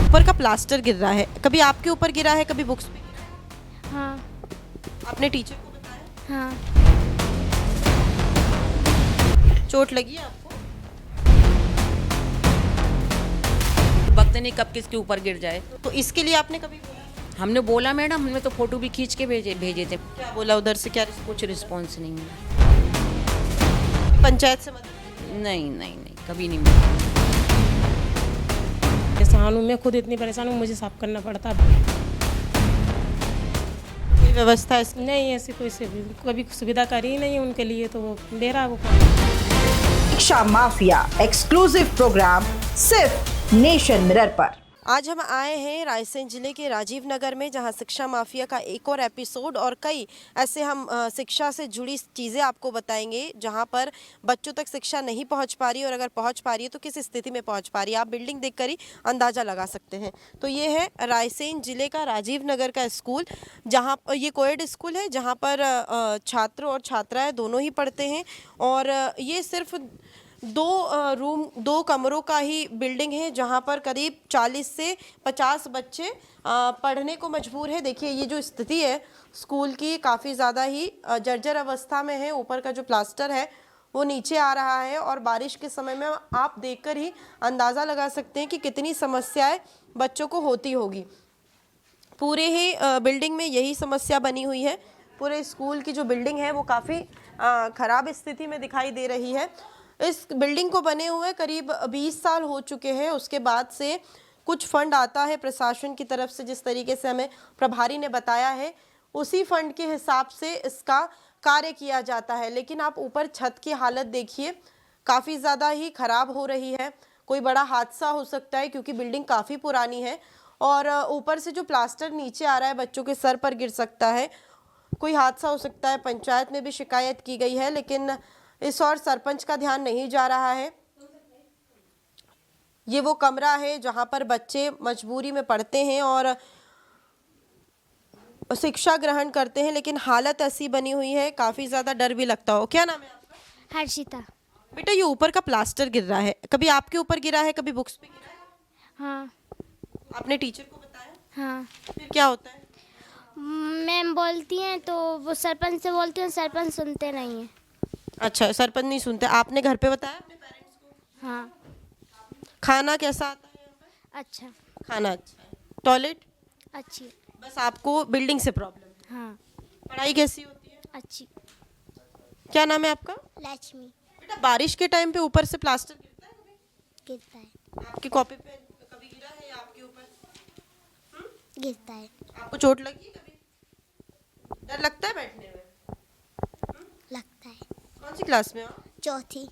ऊपर का प्लास्टर गिर रहा है, कभी आपके ऊपर गिरा है, कभी बुक्स पे गिरा है? हाँ। आपने टीचर को बताया? हाँ। चोट लगी है आपको? वक्त नहीं कब किसके ऊपर गिर जाए। तो इसके लिए आपने कभी बोला? हमने बोला मैडम, हमने तो फोटो भी खींच के भेजे थे। क्या बोला उधर से, क्या कुछ रिस्पॉन्स नहीं मिला। पंचायत से मदद? नहीं कभी नहीं मिला। परेशान हूँ मैं, खुद इतनी परेशान हूँ, मुझे साफ करना पड़ता। कोई व्यवस्था है इसकी? नहीं ऐसी कोई कभी सुविधा करी ही नहीं उनके लिए, तो वो दे रहा वो। शिक्षा माफिया एक्सक्लूसिव प्रोग्राम सिर्फ नेशन मिरर पर। आज हम आए हैं रायसेन जिले के राजीव नगर में, जहां शिक्षा माफिया का एक और एपिसोड और कई ऐसे हम शिक्षा से जुड़ी चीज़ें आपको बताएंगे जहां पर बच्चों तक शिक्षा नहीं पहुंच पा रही, और अगर पहुंच पा रही है तो किस स्थिति में पहुंच पा रही है। आप बिल्डिंग देखकर ही अंदाज़ा लगा सकते हैं। तो ये है रायसेन जिले का राजीव नगर का स्कूल, जहाँ ये कोएड स्कूल है, जहाँ पर छात्र और छात्राएँ दोनों ही पढ़ते हैं। और ये सिर्फ दो कमरों का ही बिल्डिंग है, जहां पर करीब 40 से 50 बच्चे पढ़ने को मजबूर है। देखिए ये जो स्थिति है स्कूल की, काफ़ी ज़्यादा ही जर्जर अवस्था में है। ऊपर का जो प्लास्टर है वो नीचे आ रहा है, और बारिश के समय में आप देखकर ही अंदाज़ा लगा सकते हैं कि कितनी समस्याएं बच्चों को होती होगी। पूरे ही बिल्डिंग में यही समस्या बनी हुई है। पूरे स्कूल की जो बिल्डिंग है वो काफ़ी ख़राब स्थिति में दिखाई दे रही है। इस बिल्डिंग को बने हुए करीब 20 साल हो चुके हैं। उसके बाद से कुछ फंड आता है प्रशासन की तरफ से, जिस तरीके से हमें प्रभारी ने बताया है उसी फंड के हिसाब से इसका कार्य किया जाता है। लेकिन आप ऊपर छत की हालत देखिए, काफ़ी ज़्यादा ही ख़राब हो रही है। कोई बड़ा हादसा हो सकता है क्योंकि बिल्डिंग काफ़ी पुरानी है, और ऊपर से जो प्लास्टर नीचे आ रहा है बच्चों के सर पर गिर सकता है, कोई हादसा हो सकता है। पंचायत में भी शिकायत की गई है, लेकिन इस और सरपंच का ध्यान नहीं जा रहा है। ये वो कमरा है जहां पर बच्चे मजबूरी में पढ़ते हैं और शिक्षा ग्रहण करते हैं, लेकिन हालत ऐसी बनी हुई है, काफ़ी ज़्यादा डर भी लगता हो। क्या नाम है आपका? हर्षिता। बेटा ये ऊपर का प्लास्टर गिर रहा है, कभी आपके ऊपर गिरा है, कभी बुक्स पे गिरा है? हाँ। आपने टीचर को बताया? हाँ। फिर क्या होता है? मैम बोलती हैं तो वो सरपंच से बोलती हैं, सरपंच सुनते नहीं हैं। अच्छा, सरपंच नहीं सुनते। आपने घर पे बताया अपने पेरेंट्स को? हाँ। खाना कैसा आता है यहाँ पे? अच्छा। खाना अच्छा है। टॉयलेट? अच्छी। बस आपको बिल्डिंग से प्रॉब्लम है। हाँ। पढ़ाई कैसी होती है? अच्छी। क्या नाम है आपका? लक्ष्मी। बेटा बारिश के टाइम पे ऊपर से प्लास्टर गिरता है कभी? गिरता है। आपकी कॉपी पे कभी गिरा है या आपके ऊपर? गिरता है। आपको चोट लगी है कभी? डर लगता है बैठने में? लगता है। कौन सी क्लास में हो? चौथी।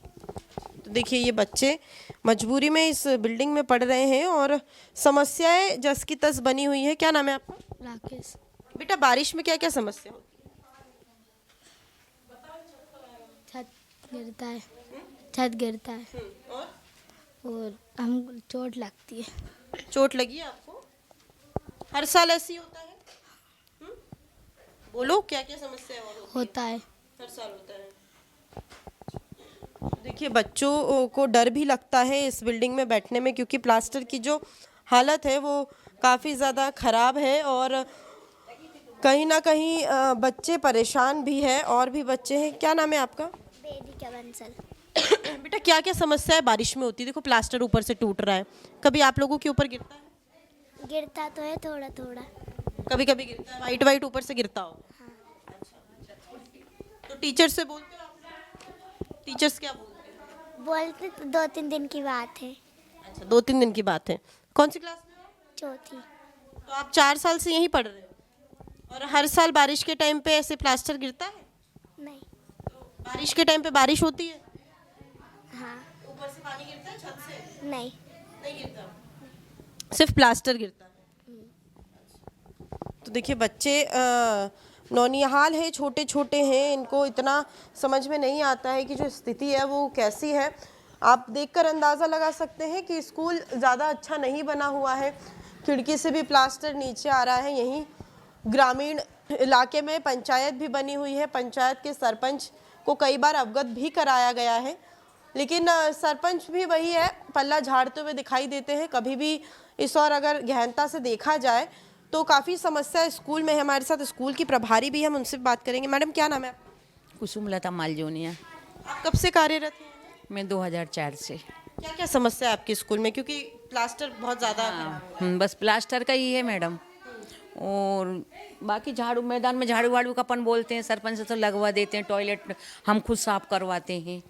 तो देखिए ये बच्चे मजबूरी में इस बिल्डिंग में पढ़ रहे हैं और समस्याएं जस की तस बनी हुई है। क्या नाम है आपका? राकेश। बेटा बारिश में क्या क्या समस्या होती छत गिरता है। छत गिरता है है? और हम चोट लगती है। चोट लगी है आपको? हर साल ऐसी होता है? बोलो क्या क्या समस्या होता है। हर साल होता है। देखिए बच्चों को डर भी लगता है इस बिल्डिंग में बैठने में, क्योंकि प्लास्टर की जो हालत है वो काफ़ी ज़्यादा ख़राब है, और कहीं ना कहीं बच्चे परेशान भी है। और भी बच्चे हैं। क्या नाम है आपका? वेदिका बंसल। बेटा क्या क्या समस्या है बारिश में होती है? देखो प्लास्टर ऊपर से टूट रहा है, कभी आप लोगों के ऊपर गिरता है? गिरता तो है थोड़ा थोड़ा। कभी कभी गिरता है, वाइट वाइट ऊपर से गिरता हो? तो टीचर से बोलते हो आप? टीचर्स क्या बोलते हैं? बोलते तो 2-3 दिन की बात है। अच्छा 2-3 दिन की बात है। कौन सी क्लास में हो? चौथी। तो आप 4 साल से यहीं पढ़ रहे हो, और हर साल बारिश के टाइम पे ऐसे प्लास्टर गिरता है? नहीं। बारिश के टाइम पे बारिश होती है, हाँ। ऊपर से पानी गिरता है छत से? नहीं। नहीं गिरता, सिर्फ प्लास्टर गिरता है। तो देखिए बच्चे नौनिहाल है, छोटे छोटे हैं, इनको इतना समझ में नहीं आता है कि जो स्थिति है वो कैसी है। आप देखकर अंदाज़ा लगा सकते हैं कि स्कूल ज़्यादा अच्छा नहीं बना हुआ है। खिड़की से भी प्लास्टर नीचे आ रहा है। यहीं ग्रामीण इलाके में पंचायत भी बनी हुई है। पंचायत के सरपंच को कई बार अवगत भी कराया गया है, लेकिन सरपंच भी वही है, पल्ला झाड़ते हुए दिखाई देते हैं। कभी भी इस और अगर गहनता से देखा जाए तो काफ़ी समस्या स्कूल में है। हमारे साथ स्कूल की प्रभारी भी, हम उनसे बात करेंगे। मैडम क्या नाम है आपका? कुसुमलता मालजोनिया। आप कब से कार्यरत हैं? मैं 2004 से। क्या क्या समस्या है आपके स्कूल में, क्योंकि प्लास्टर बहुत ज़्यादा खराब है। बस प्लास्टर का ही है मैडम, और बाकी झाड़ू, मैदान में झाड़ू वाड़ू का अपन बोलते हैं, सरपंच से तो लगवा देते हैं, टॉयलेट हम खुद साफ करवाते हैं।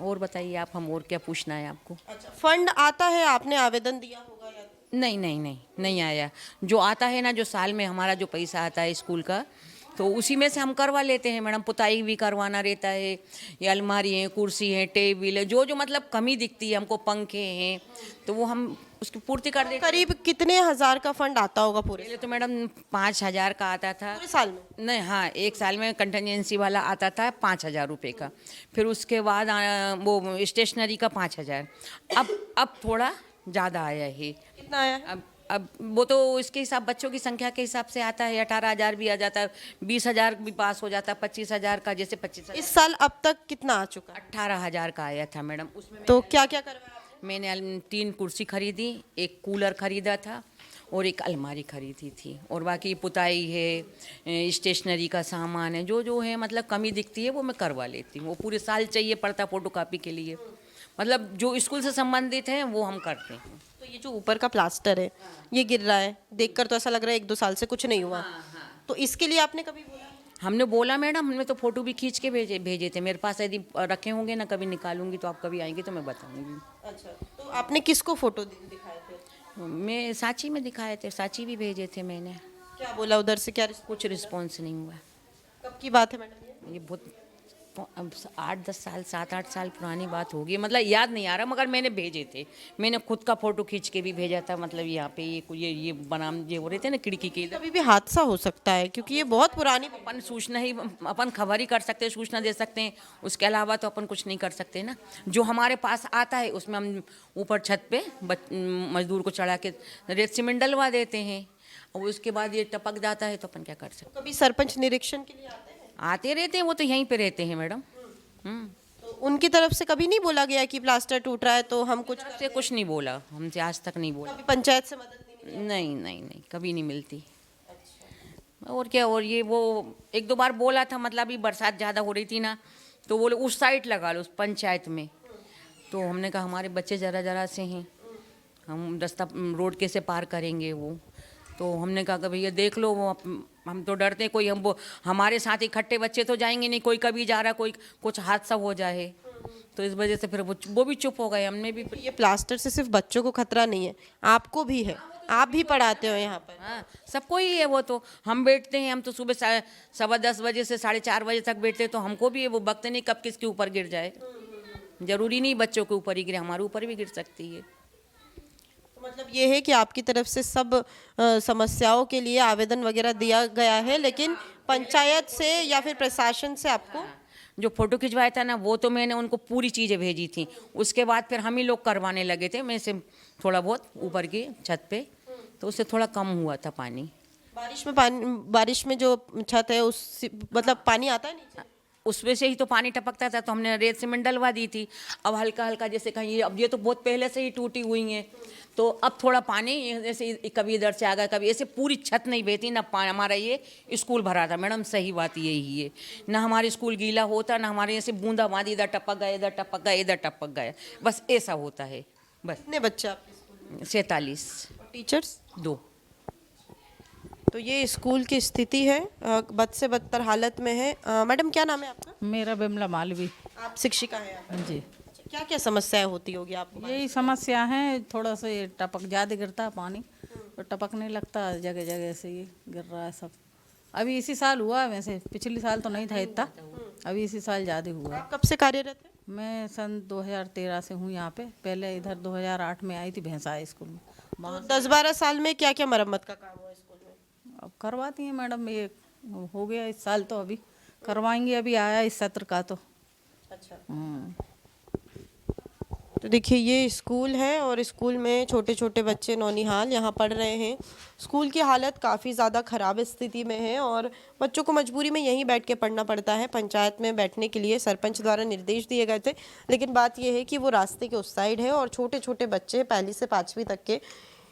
और बताइए आप, हम और क्या पूछना है आपको? अच्छा, फंड आता है, आपने आवेदन दिया होगा या? नहीं नहीं नहीं, नहीं आया। जो आता है ना, जो साल में हमारा जो पैसा आता है स्कूल का, तो उसी में से हम करवा लेते हैं मैडम। पुताई भी करवाना रहता है, ये अलमारी है, कुर्सी है, टेबल है, जो जो मतलब कमी दिखती है हमको, पंखे हैं, तो वो हम उसकी पूर्ति कर देते हैं। करीब कितने हजार का फंड आता होगा पूरे पहले तो मैडम 5,000 का आता था। पूरे साल में? नहीं, हाँ, एक साल में कंटिजेंसी वाला आता था 5,000 रुपये का। फिर उसके बाद वो स्टेशनरी का 5,000। अब थोड़ा ज़्यादा आया है। कितना आया है? अब वो तो इसके हिसाब, बच्चों की संख्या के हिसाब से आता है। 18,000 भी आ जाता है, 20,000 भी पास हो जाता है, 25,000 का, जैसे 25,000। इस साल अब तक कितना आ चुका है? 18,000 का आया था मैडम। उसमें तो क्या क्या करवाया आपने? मैंने 3 कुर्सी खरीदी, एक कूलर खरीदा था और एक अलमारी खरीदी थी, और बाकी पुताई है, स्टेशनरी का सामान है, जो जो है मतलब कमी दिखती है वो मैं करवा लेती हूँ। वो पूरे साल चाहिए पड़ता फोटोकॉपी के लिए, मतलब जो स्कूल से संबंधित हैं वो हम करते हैं। तो ये जो ऊपर का प्लास्टर है, ये गिर रहा है, देखकर तो ऐसा लग रहा है 1-2 साल से कुछ नहीं हुआ। तो इसके लिए आपने कभी बोला? हमने बोला मैडम, हमने तो फोटो भी खींच के भेजे थे मेरे पास। यदि रखे होंगे ना, कभी निकालूंगी तो आप कभी आएंगे तो मैं बताऊंगी। अच्छा, तो आपने किसको फोटो दिखाए थे? मैं सांची में दिखाए थे, सांची भी भेजे थे मैंने। क्या बोला उधर से, क्या कुछ रिस्पॉन्स नहीं हुआ। कब की बात है मैडम? ये बहुत 8-10 साल, 7-8 साल पुरानी बात होगी, मतलब याद नहीं आ रहा, मगर मैंने भेजे थे। मैंने खुद का फोटो खींच के भी भेजा था। मतलब यहाँ पे ये बनाम ये हो रहे थे ना खिड़की के इधर। कभी भी हादसा हो सकता है, क्योंकि ये बहुत पुरानी। अपन सूचना ही, अपन खबर ही कर सकते हैं, सूचना दे सकते हैं, उसके अलावा तो अपन कुछ नहीं कर सकते ना। जो हमारे पास आता है उसमें हम ऊपर छत पे मजदूर को चढ़ा के रेत सीमेंट डलवा देते हैं, और उसके बाद ये टपक जाता है तो अपन क्या कर सकते कभी सरपंच निरीक्षण के लिए आते हैं? आते रहते हैं, वो तो यहीं पे रहते हैं मैडम। तो उनकी तरफ से कभी नहीं बोला गया कि प्लास्टर टूट रहा है तो हम कुछ से कुछ नहीं बोला, हमसे आज तक नहीं बोला। कभी पंचायत से मदद नहीं मिली? नहीं नहीं नहीं, कभी नहीं मिलती। और क्या, और ये वो 1-2 बार बोला था, मतलब अभी बरसात ज़्यादा हो रही थी ना, तो बोले उस साइड लगा लो, उस पंचायत में। तो हमने कहा हमारे बच्चे ज़रा ज़रा से हैं, हम रास्ता रोड कैसे पार करेंगे वो। तो हमने कहा कि भैया देख लो, वो हम तो डरते हैं, कोई हम वो हमारे साथ इकट्ठे बच्चे तो जाएंगे नहीं, कोई कभी जा रहा, कोई कुछ हादसा हो जाए, तो इस वजह से फिर वो भी चुप हो गए। हमने भी ये प्लास्टर से सिर्फ बच्चों को खतरा नहीं है, आपको भी है, आप भी पढ़ाते हो यहाँ पर। हाँ, सबको ही है वो। तो हम बैठते हैं, हम तो सुबह 10:15 बजे से 4:30 बजे तक बैठते हैं, तो हमको भी है, वो वक्त नहीं कब किसके ऊपर गिर जाए। जरूरी नहीं बच्चों के ऊपर ही गिरे, हमारे ऊपर भी गिर सकती है। तो मतलब ये है कि आपकी तरफ से सब समस्याओं के लिए आवेदन वगैरह दिया गया है, लेकिन पंचायत से या फिर प्रशासन से आपको जो फोटो खिंचवाया था ना, वो तो मैंने उनको पूरी चीज़ें भेजी थी। उसके बाद फिर हम ही लोग करवाने लगे थे, मैं से थोड़ा बहुत ऊपर की छत पे, तो उससे थोड़ा कम हुआ था पानी। बारिश में जो छत है उस मतलब पानी आता है नीचे? उसमें से ही तो पानी टपकता था, तो हमने रेत सीमेंट डलवा दी थी। अब हल्का हल्का जैसे कहीं, अब ये तो बहुत पहले से ही टूटी हुई हैं, तो अब थोड़ा पानी जैसे कभी इधर से आ गया, कभी ऐसे पूरी छत नहीं बहती ना। हमारा ये स्कूल भरा था मैडम, सही बात यही है ना, हमारे स्कूल गीला होता ना, हमारे ऐसे बूंदा बांदी, इधर टपक गया, इधर टपक गया, इधर टपक गया, बस ऐसा होता है बस। कितने बच्चे आपके स्कूल में? 47। टीचर्स 2। तो ये स्कूल की स्थिति है, बद से बदतर हालत में है। मैडम क्या नाम है आपका? मेरा बिमला मालवी। आप शिक्षिका हैं यहाँ पर? जी, क्या क्या समस्याएं होती होगी आपको? यही समस्या है, थोड़ा सा ये टपक ज़्यादा गिरता है पानी, तो टपकने लगता है, जगह जगह से ये गिर रहा है सब। अभी इसी साल हुआ है, वैसे पिछले साल तो नहीं था इतना, अभी इसी साल ज़्यादा हुआ है। आप कब से कार्यरत हैं? मैं सन 2013 से हूँ यहाँ पे, पहले इधर 2008 में आई थी भैंसा स्कूल में। तो 10-12 साल में क्या क्या मरम्मत का काम हुआ स्कूल में? अब करवाती हैं मैडम, ये हो गया इस साल, तो अभी करवाएंगे, अभी आया इस सत्र का तो। अच्छा, तो देखिए ये स्कूल है और स्कूल में छोटे छोटे बच्चे नौनिहाल यहाँ पढ़ रहे हैं। स्कूल की हालत काफ़ी ज़्यादा ख़राब स्थिति में है और बच्चों को मजबूरी में यहीं बैठ के पढ़ना पड़ता है। पंचायत में बैठने के लिए सरपंच द्वारा निर्देश दिए गए थे, लेकिन बात यह है कि वो रास्ते के उस साइड है और छोटे छोटे बच्चे पहली से 5वीं तक के,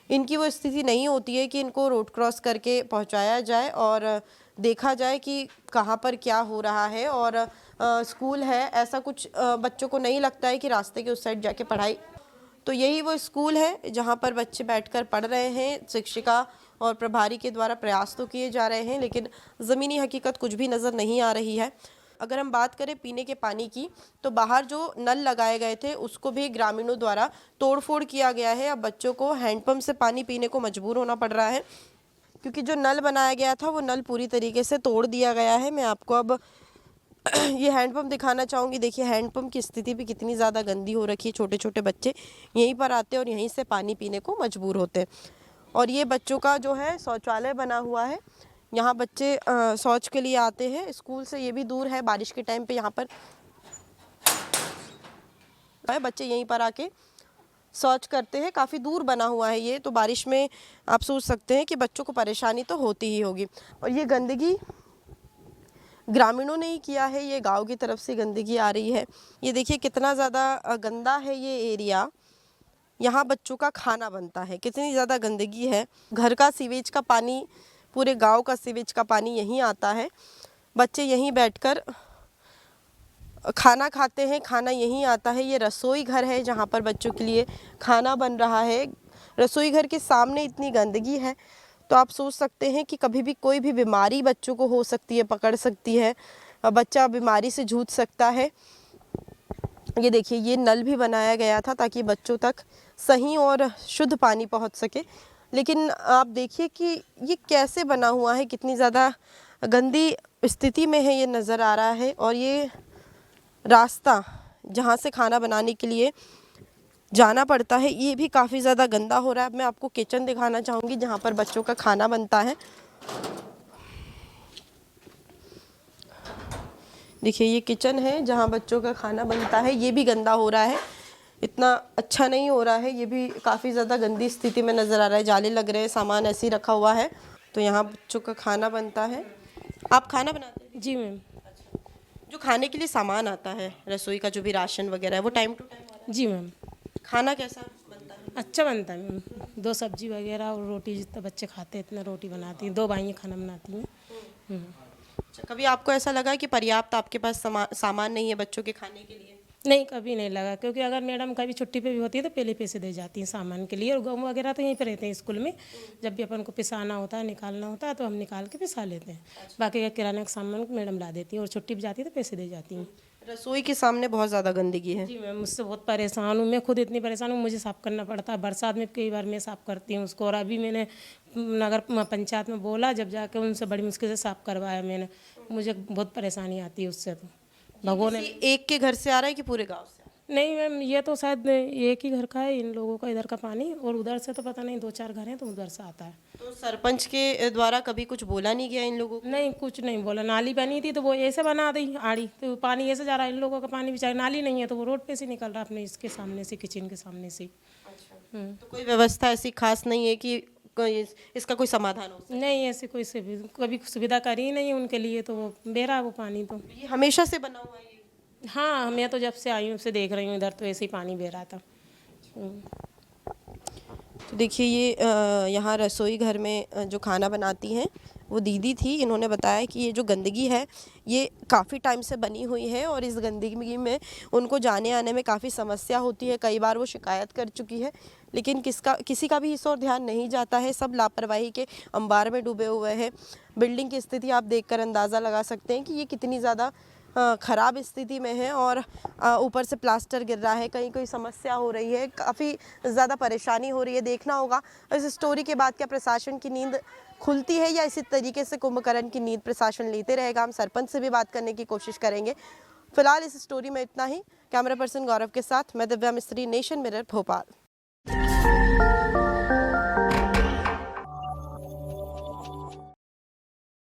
इनकी वो स्थिति नहीं होती है कि इनको रोड क्रॉस करके पहुँचाया जाए और देखा जाए कि कहाँ पर क्या हो रहा है। और स्कूल है, ऐसा कुछ बच्चों को नहीं लगता है कि रास्ते के उस साइड जाके पढ़ाई। तो यही वो स्कूल है जहाँ पर बच्चे बैठकर पढ़ रहे हैं। शिक्षिका और प्रभारी के द्वारा प्रयास तो किए जा रहे हैं, लेकिन ज़मीनी हकीकत कुछ भी नज़र नहीं आ रही है। अगर हम बात करें पीने के पानी की, तो बाहर जो नल लगाए गए थे उसको भी ग्रामीणों द्वारा तोड़फोड़ किया गया है। अब बच्चों को हैंडपंप से पानी पीने को मजबूर होना पड़ रहा है, क्योंकि जो नल बनाया गया था वो नल पूरी तरीके से तोड़ दिया गया है। मैं आपको अब ये हैंडपंप दिखाना चाहूँगी। देखिए हैंडपंप की स्थिति भी कितनी ज़्यादा गंदी हो रखी है। छोटे छोटे बच्चे यहीं पर आते हैं और यहीं से पानी पीने को मजबूर होते हैं। और ये बच्चों का जो है शौचालय बना हुआ है, यहाँ बच्चे शौच के लिए आते हैं। स्कूल से ये भी दूर है, बारिश के टाइम पे यहाँ पर बच्चे यहीं पर आके शौच करते हैं। काफ़ी दूर बना हुआ है ये, तो बारिश में आप सोच सकते हैं कि बच्चों को परेशानी तो होती ही होगी। और ये गंदगी ग्रामीणों ने ही किया है, ये गांव की तरफ से गंदगी आ रही है। ये देखिए कितना ज़्यादा गंदा है ये एरिया। यहाँ बच्चों का खाना बनता है, कितनी ज़्यादा गंदगी है। घर का सीवेज का पानी, पूरे गांव का सीवेज का पानी यहीं आता है। बच्चे यहीं बैठकर खाना खाते हैं, खाना यहीं आता है। ये रसोई घर है जहाँ पर बच्चों के लिए खाना बन रहा है। रसोई घर के सामने इतनी गंदगी है, तो आप सोच सकते हैं कि कभी भी कोई भी बीमारी बच्चों को हो सकती है, पकड़ सकती है, बच्चा बीमारी से जूझ सकता है। ये देखिए ये नल भी बनाया गया था ताकि बच्चों तक सही और शुद्ध पानी पहुंच सके, लेकिन आप देखिए कि ये कैसे बना हुआ है, कितनी ज़्यादा गंदी स्थिति में है ये नज़र आ रहा है। और ये रास्ता जहाँ से खाना बनाने के लिए जाना पड़ता है, ये भी काफ़ी ज़्यादा गंदा हो रहा है। अब मैं आपको किचन दिखाना चाहूँगी जहाँ पर बच्चों का खाना बनता है। देखिए ये किचन है जहाँ बच्चों का खाना बनता है, ये भी गंदा हो रहा है, इतना अच्छा नहीं हो रहा है। ये भी काफ़ी ज़्यादा गंदी स्थिति में नज़र आ रहा है, जाले लग रहे हैं, सामान ऐसे ही रखा हुआ है। तो यहाँ बच्चों का खाना बनता है। आप खाना बनाते हैं? जी मैम। जो खाने के लिए सामान आता है, रसोई का जो भी राशन वगैरह है, वो टाइम टू टाइम आता है? जी मैम। खाना कैसा बनता है? अच्छा बनता है मैम। 2 सब्जी वगैरह और रोटी, जितना बच्चे खाते हैं इतना रोटी बनाती हैं। 2 भाइयाँ खाना बनाती हैं। अच्छा, कभी आपको ऐसा लगा कि पर्याप्त आपके पास सामान नहीं है बच्चों के खाने के लिए? नहीं, कभी नहीं लगा, क्योंकि अगर मैडम कभी छुट्टी पे भी होती है तो पहले पैसे दे जाती हैं सामान के लिए। और गेहूँ वगैरह तो यहीं पे रहते हैं स्कूल में। जब भी अपन को पिसाना होता है, निकालना होता है, तो हम निकाल के पिसा लेते हैं। बाकी का किराने का सामान मैडम ला देती हैं, और छुट्टी भी जाती है तो पैसे दे जाती हैं। रसोई के सामने बहुत ज़्यादा गंदगी है। जी मैम, मुझसे बहुत परेशान हूँ। मैं खुद इतनी परेशान हूँ, मुझे साफ़ करना पड़ता है। बरसात में कई बार मैं साफ़ करती हूँ उसको, और अभी मैंने नगर पंचायत में बोला, जब जाके उनसे बड़ी मुश्किल से साफ़ करवाया मैंने। मुझे बहुत परेशानी आती है उससे। तो भगवान ने एक के घर से आ रहा है कि पूरे गांव से? नहीं मैम, ये तो शायद एक ही घर का है, इन लोगों का इधर का पानी, और उधर से तो पता नहीं 2-4 घर हैं तो उधर से आता है। तो सरपंच के द्वारा कभी कुछ बोला नहीं गया इन लोगों को? नहीं, कुछ नहीं बोला। नाली बनी थी तो वो ऐसे बना दी आड़ी, तो पानी ऐसे जा रहा है। इन लोगों का पानी बेचारे, नाली नहीं है तो वो रोड पे से निकल रहा है अपने इसके सामने से, किचन के सामने से। तो कोई व्यवस्था ऐसी खास नहीं है कि इसका कोई समाधान हो? नहीं, ऐसी कोई कभी सुविधा करी ही नहीं उनके लिए, तो वो बेरा है वो पानी। तो ये हमेशा से बना हुआ है ये? हाँ, मैं तो जब से आई हूँ उससे देख रही हूँ, इधर तो ऐसे ही पानी बह रहा था। तो देखिए ये यहाँ रसोई घर में जो खाना बनाती हैं वो दीदी थी। इन्होंने बताया कि ये जो गंदगी है ये काफ़ी टाइम से बनी हुई है और इस गंदगी में उनको जाने आने में काफ़ी समस्या होती है। कई बार वो शिकायत कर चुकी है, लेकिन किसी का भी इस ओर ध्यान नहीं जाता है। सब लापरवाही के अंबार में डूबे हुए हैं। बिल्डिंग की स्थिति आप देखकर अंदाज़ा लगा सकते हैं कि ये कितनी ज़्यादा ख़राब स्थिति में है, और ऊपर से प्लास्टर गिर रहा है, कहीं कोई समस्या हो रही है, काफ़ी ज़्यादा परेशानी हो रही है। देखना होगा इस स्टोरी के बाद क्या प्रशासन की नींद खुलती है या इसी तरीके से कुंभकर्ण की नींद प्रशासन लेते रहेगा। हम सरपंच से भी बात करने की कोशिश करेंगे। फिलहाल इस स्टोरी में इतना ही। कैमरा पर्सन गौरव के साथ मैं दिव्या मिस्त्री, नेशन मिरर, भोपाल।